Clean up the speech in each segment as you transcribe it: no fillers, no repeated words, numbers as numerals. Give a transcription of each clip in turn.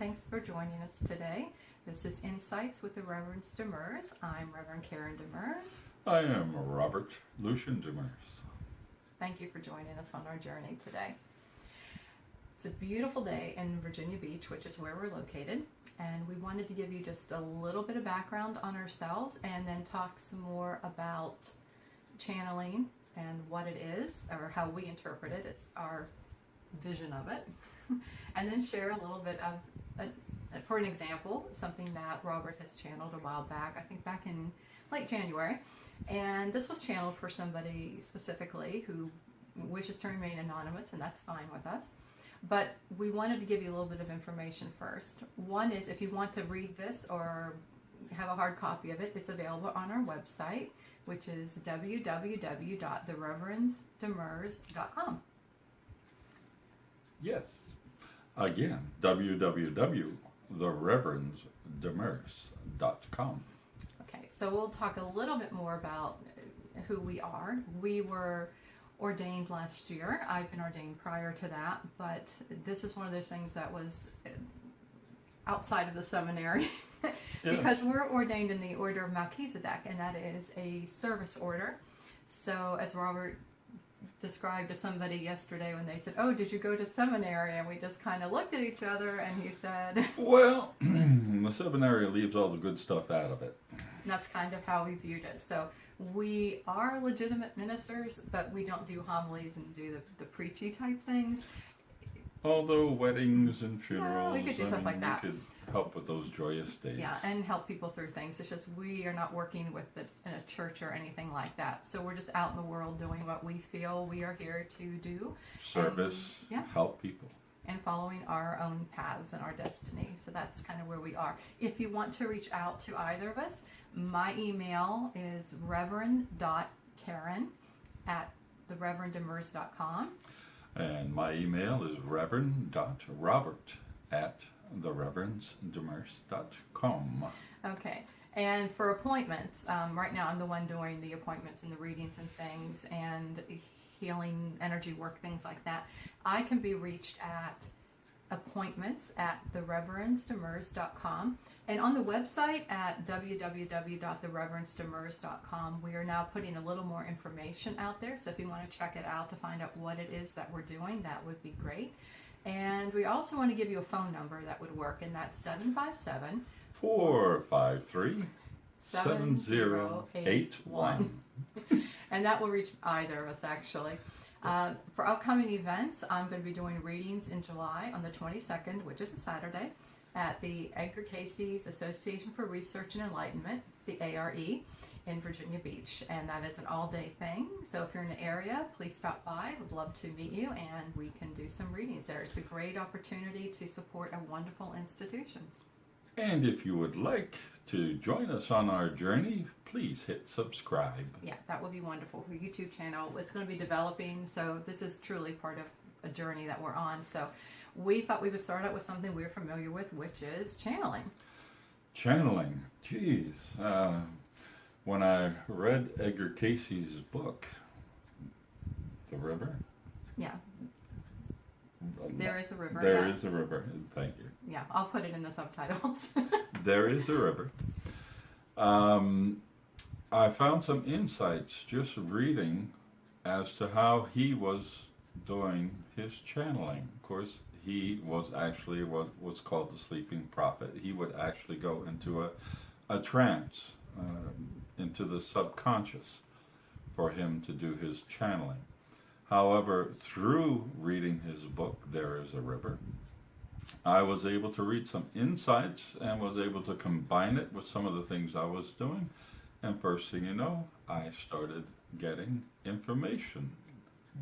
Thanks for joining us today. This is Insights with the Reverends Demers. I'm Reverend.Karen Demers. I am Robert Lucian Demers. Thank you for joining us on our journey today. It's a beautiful day in Virginia Beach, which is where we're located, and we wanted to give you just a little bit of background on ourselves and then talk some more about channeling and what it is, or how we interpret it. It's our vision of it. And then share a little bit of, for an example, something that Robert has channeled a while back, I think back in late January. And this was channeled for somebody specifically who wishes to remain anonymous, and that's fine with us. But we wanted to give you a little bit of information first. One is, if you want to read this or have a hard copy of it, it's available on our website, which is www.thereverends.com. Yes. Again, www.thereverends.com. Okay, so we'll talk a little bit more about who we are. We were ordained last year. I've been ordained prior to that, but this is one of those things that was outside of the seminary because we're ordained in the Order of Melchizedek, and that is a service order. So as Robert described to somebody yesterday when they said, "Oh, did you go to seminary?" and we just kind of looked at each other, and he said, "Well, the seminary leaves all the good stuff out of it." And that's kind of how we viewed it. So we are legitimate ministers, but we don't do homilies and do the preachy type things. Although weddings and funerals, we could do stuff like that. We could help with those joyous days. Yeah, and help people through things. It's just we are not working with in a church or anything like that. So we're just out in the world doing what we feel we are here to do. Service, help people. And following our own paths and our destiny. So that's kind of where we are. If you want to reach out to either of us, my email is Reverend.Karen at thereverend.demers.com. And my email is Reverend.Robert at thereverends.demers.com. Okay. And for appointments, right now I'm the one doing the appointments and the readings and things and healing, energy work, things like that. I can be reached at appointments at thereverends.demers.com, and on the website at www.thereverends.demers.com we are now putting a little more information out there, so if you want to check it out to find out what it is that we're doing, that would be great. And we also want to give you a phone number that would work, and that's 757-453-7081. And that will reach either of us, actually. For upcoming events, I'm going to be doing readings in July on the 22nd, which is a Saturday, at the Edgar Cayce's Association for Research and Enlightenment, the ARE, in Virginia Beach. And that is an all-day thing. So if you're in the area, please stop by. We'd love to meet you, and we can do some readings there. It's a great opportunity to support a wonderful institution. And if you would like to join us on our journey, please hit subscribe. Yeah, that would be wonderful for YouTube channel. It's going to be developing, so this is truly part of a journey that we're on. So we thought we would start out with something we're familiar with, which is channeling. Channeling, geez. When I read Edgar Cayce's book, The River? Yeah. There is a river. There is a river. Thank you. Yeah, I'll put it in the subtitles. There is a river. I found some insights just reading as to how he was doing his channeling. Of course, he was actually what's called the sleeping prophet. He would actually go into a trance, into the subconscious, for him to do his channeling. However, through reading his book, There is a River, I was able to read some insights and was able to combine it with some of the things I was doing. And first thing you know, I started getting information,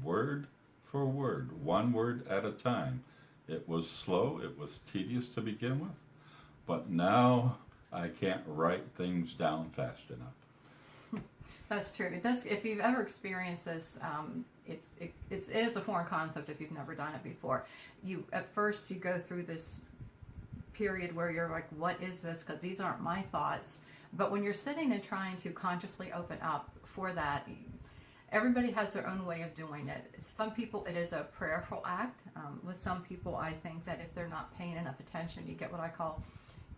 word for word, one word at a time. It was slow, it was tedious to begin with, but now I can't write things down fast enough. That's true. It does. If you've ever experienced this, it is a foreign concept if you've never done it before. At first you go through this period where you're like, what is this? Because these aren't my thoughts. But when you're sitting and trying to consciously open up for that, everybody has their own way of doing it. Some people, it is a prayerful act. With some people, I think that if they're not paying enough attention, you get what I call,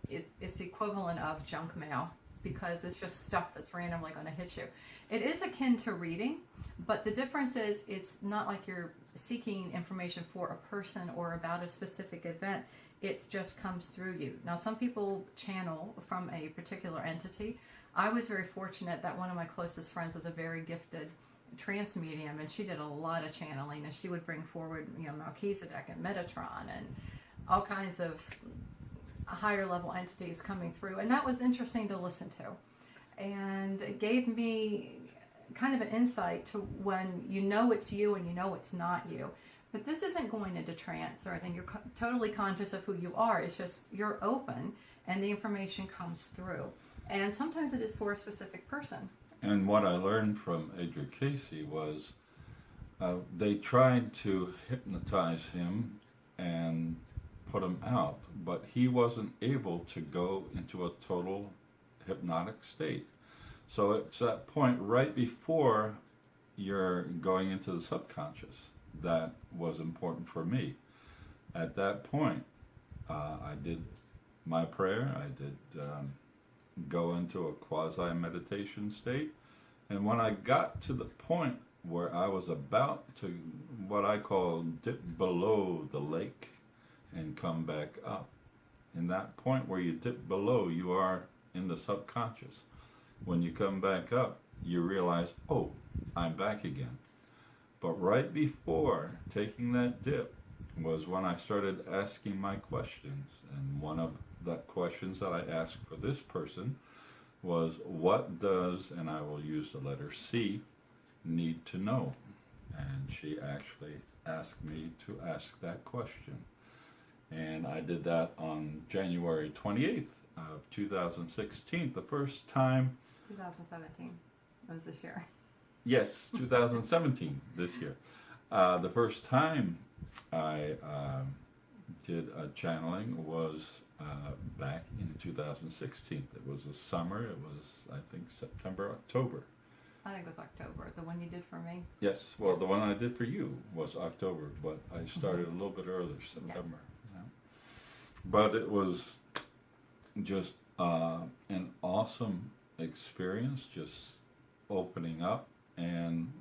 it's the equivalent of junk mail, because it's just stuff that's randomly going to hit you. It is akin to reading, but the difference is it's not like you're seeking information for a person or about a specific event. It just comes through you. Now, some people channel from a particular entity. I was very fortunate that one of my closest friends was a very gifted trance medium, and she did a lot of channeling, and she would bring forward, Melchizedek and Metatron and all kinds of higher level entities coming through, and that was interesting to listen to, and it gave me kind of an insight to when it's you and it's not you. But this isn't going into trance or anything. You're totally conscious of who you are. It's just you're open and the information comes through, and sometimes it is for a specific person. And what I learned from Edgar Casey was they tried to hypnotize him and put him out, but he wasn't able to go into a total hypnotic state. So it's that point right before you're going into the subconscious that was important for me. At that point, I did my prayer. I did go into a quasi-meditation state. And when I got to the point where I was about to, what I call, dip below the lake and come back up, in that point where you dip below, you are in the subconscious. When you come back up, you realize, oh, I'm back again. But right before taking that dip was when I started asking my questions. And one of the questions that I asked for this person was, what does, and I will use the letter C, need to know? And she actually asked me to ask that question. And I did that on January 28th of 2016, the first time. 2017 was this year. Yes, 2017, this year. The first time I did a channeling was back in 2016. It was a summer. It was, I think, September, October. I think it was October, the one you did for me. Yes, well, the one I did for you was October, but I started a little bit earlier, September. Yeah. But it was just an awesome experience, just opening up and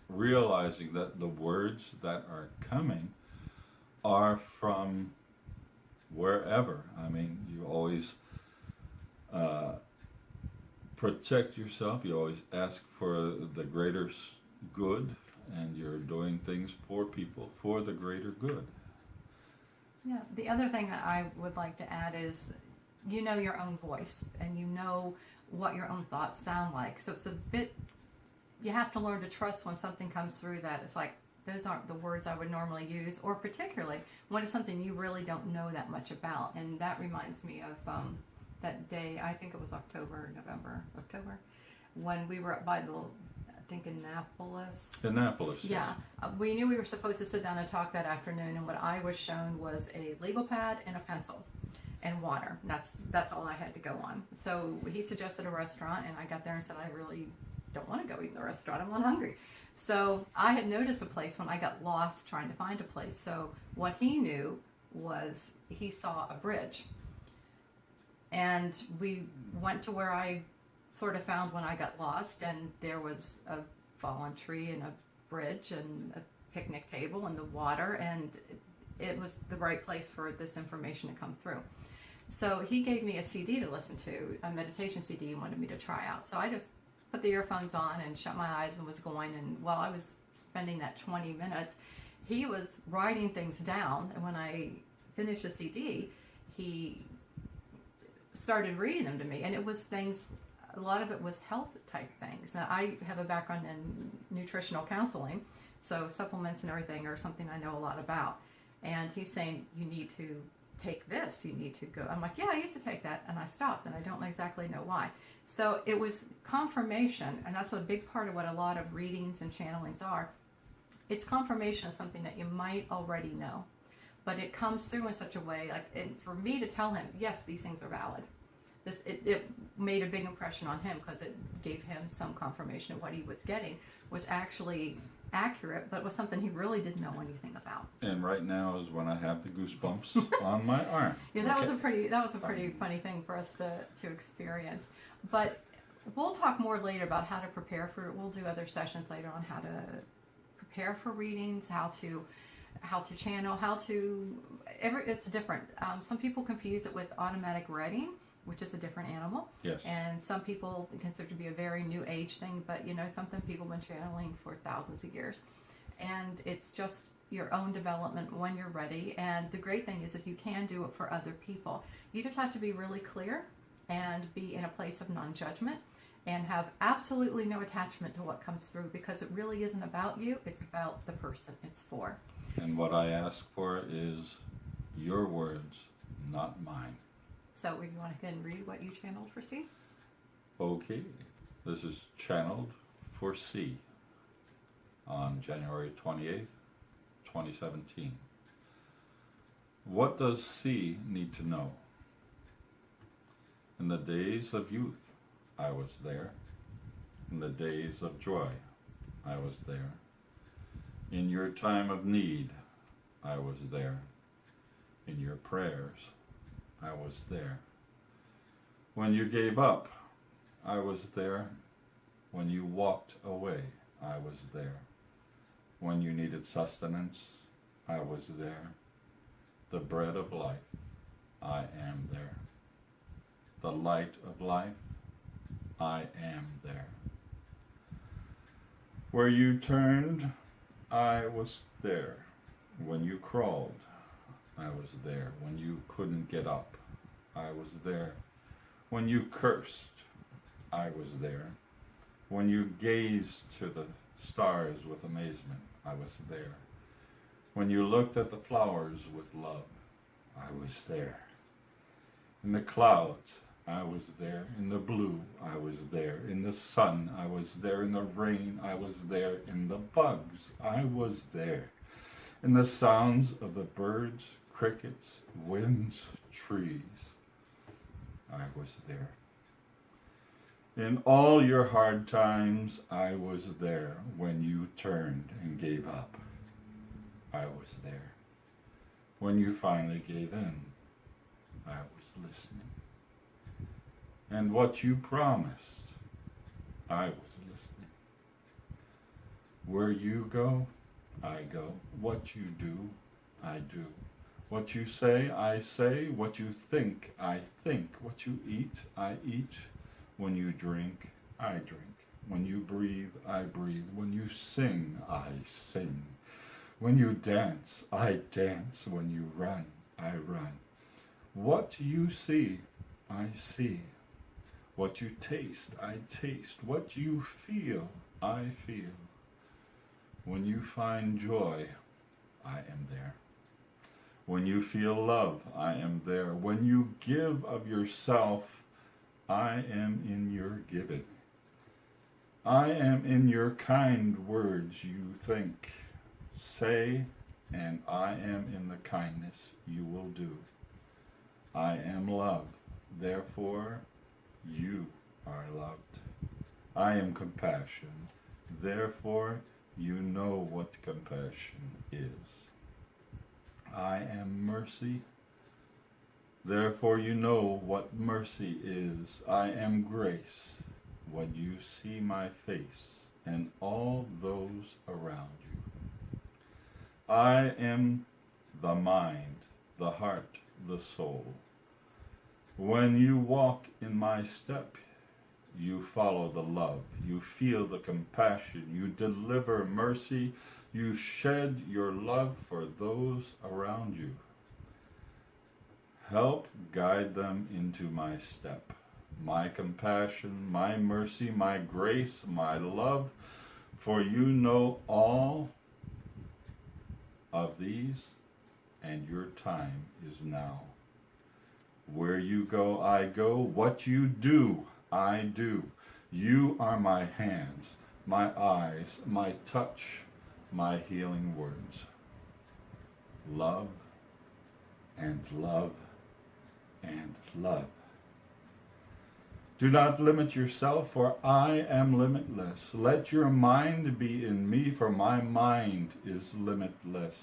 realizing that the words that are coming are from wherever. I mean, you always protect yourself. You always ask for the greater good, and you're doing things for people for the greater good. Yeah. The other thing that I would like to add is, your own voice, and what your own thoughts sound like. So it's a bit, you have to learn to trust when something comes through that it's like, those aren't the words I would normally use, or particularly when it's something you really don't know that much about. And that reminds me of that day, I think it was October, when we were by I think Annapolis. Annapolis, yes. Yeah. We knew we were supposed to sit down and talk that afternoon, and what I was shown was a legal pad and a pencil and water. That's all I had to go on. So he suggested a restaurant, and I got there and said, I really don't want to go eat in the restaurant. I'm not hungry. So I had noticed a place when I got lost trying to find a place. So what he knew was he saw a bridge. And we went to where I sort of found when I got lost, and there was a fallen tree and a bridge and a picnic table and the water, and it was the right place for this information to come through. So he gave me a CD to listen to, a meditation CD he wanted me to try out. So I just put the earphones on and shut my eyes and was going, and while I was spending that 20 minutes, he was writing things down, and when I finished the CD, he started reading them to me, and it was things, a lot of it was health type things. Now, I have a background in nutritional counseling, so supplements and everything are something I know a lot about. And he's saying, you need to take this, you need to go. I'm like, yeah, I used to take that, and I stopped, and I don't exactly know why. So it was confirmation, and that's a big part of what a lot of readings and channelings are. It's confirmation of something that you might already know, but it comes through in such a way, like, for me to tell him, yes, these things are valid. it made a big impression on him because it gave him some confirmation of what he was getting was actually accurate, but was something he really didn't know anything about. And right now is when I have the goosebumps on my arm. Yeah, that was a pretty funny thing for us to experience. But we'll talk more later about how to prepare for it. We'll do other sessions later on how to prepare for readings, how to channel, it's different. Some people confuse it with automatic reading, which is a different animal. Yes. And some people consider it to be a very new age thing, but something people have been channeling for thousands of years. And it's just your own development when you're ready. And the great thing is you can do it for other people. You just have to be really clear and be in a place of non-judgment and have absolutely no attachment to what comes through, because it really isn't about you, it's about the person it's for. And what I ask for is your words, not mine. So would you want to go ahead and read what you channeled for C? Okay, this is channeled for C on January 28th, 2017. What does C need to know? In the days of youth, I was there. In the days of joy, I was there. In your time of need, I was there. In your prayers, I was there. When you gave up, I was there. When you walked away, I was there. When you needed sustenance, I was there. The bread of life, I am there. The light of life, I am there. Where you turned, I was there. When you crawled, I was there. When you couldn't get up, I was there. When you cursed, I was there. When you gazed to the stars with amazement, I was there. When you looked at the flowers with love, I was there. In the clouds, I was there. In the blue, I was there. In the sun, I was there. In the rain, I was there. In the bugs, I was there. In the sounds of the birds, crickets, winds, trees, I was there. In all your hard times, I was there. When you turned and gave up, I was there. When you finally gave in, I was listening. And what you promised, I was listening. Where you go, I go. What you do, I do. What you say, I say. What you think, I think. What you eat, I eat. When you drink, I drink. When you breathe, I breathe. When you sing, I sing. When you dance, I dance. When you run, I run. What you see, I see. What you taste, I taste. What you feel, I feel. When you find joy, I am there. When you feel love, I am there. When you give of yourself, I am in your giving. I am in your kind words you think, say, and I am in the kindness you will do. I am love, therefore you are loved. I am compassion, therefore you know what compassion is. I am mercy, therefore you know what mercy is. I am grace, when you see my face and all those around you. I am the mind, the heart, the soul. When you walk in my step, you follow the love, you feel the compassion, you deliver mercy, you shed your love for those around you. Help guide them into my step, my compassion, my mercy, my grace, my love, for you know all of these, and your time is now. Where you go, I go. What you do, I do. You are my hands, my eyes, my touch, my healing words. Love and love and love. Do not limit yourself, for I am limitless. Let your mind be in me, for my mind is limitless.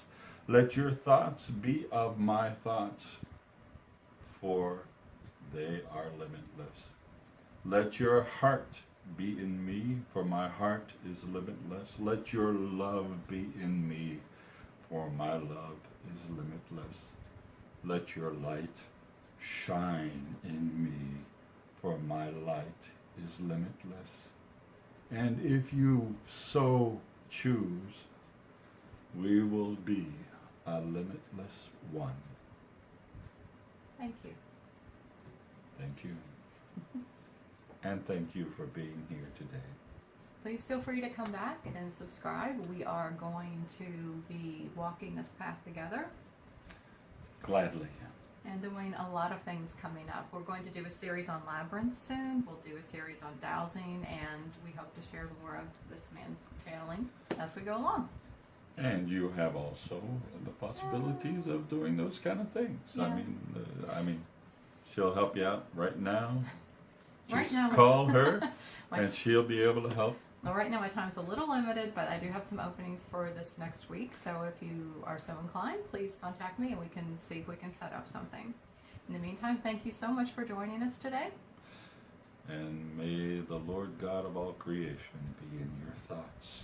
Let your thoughts be of my thoughts, for they are limitless. Let your heart be in me, for my heart is limitless. Let your love be in me, for my love is limitless. Let your light shine in me, for my light is limitless. And if you so choose, we will be a limitless one. Thank you. Thank you. And thank you for being here today. Please feel free to come back and subscribe. We are going to be walking this path together Gladly. and doing a lot of things coming up. We're going to do a series on labyrinths soon. We'll do a series on dowsing, and we hope to share more of this man's channeling as we go along. And you have also the possibilities of doing those kind of things. Yeah. I mean, she'll help you out right now. Right Just now- call her, My- and she'll be able to help. Well, right now my time's a little limited, but I do have some openings for this next week. So if you are so inclined, please contact me and we can see if we can set up something. In the meantime, thank you so much for joining us today. And may the Lord God of all creation be in your thoughts,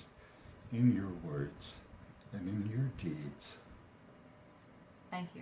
in your words, and in your deeds. Thank you.